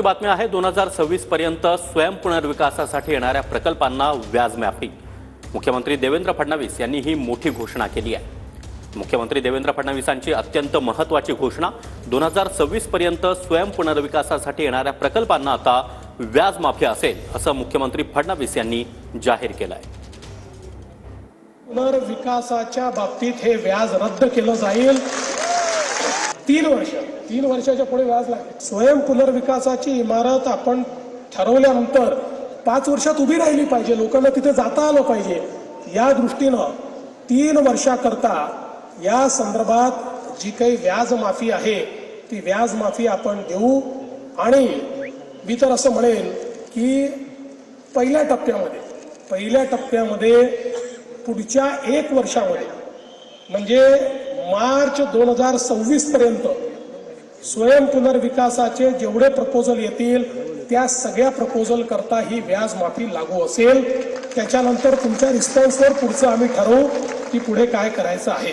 बातमी आहे 2026 पर्यंत स्वयं पुनर्विकासासाठी येणाऱ्या प्रकल्पांना व्याज माफी। मुख्यमंत्री देवेंद्र फडणवीस यांनी ही मोठी घोषणा केली आहे। मुख्यमंत्री देवेंद्र फडणवीसांची अत्यंत महत्त्वाची घोषणा 2026 पर्यंत स्वयं पुनर्विकासासाठी येणाऱ्या प्रकल्पांना आता व्याज माफी असेल असं मुख्यमंत्री फडणवीस यांनी जाहीर केलं आहे। पुनर्विकासाच्या बाबतीत हे व्याज रद्द केलं जाईल। 3 वर्षाच्या पुढे व्याज लागेल। स्वयं पुनर्विकासाची इमारत आपण ठरवल्यानंतर 5 वर्षात उभी राहिली पाहिजे, लोकांना तिथे जाता आलं पाहिजे। या दृष्टीनं 3 वर्षाकरता या संदर्भात जी काही व्याज माफी आहे ती व्याज माफी आपण देऊ। आणि मी तर असं म्हणेन की पहिल्या टप्प्यामध्ये पुढच्या 1 वर्षामध्ये म्हणजे मार्च 2026 पर्यंत स्वयं पुनर्विकासाचे जेवढे प्रपोजल येतील त्या सगळ्या प्रपोजल करता ही व्याज माफी लागू असेल। त्याच्यानंतर तुमच्या रिस्पॉन्सवर पुढचं आम्ही ठरवू की पुढे काय करायचं आहे।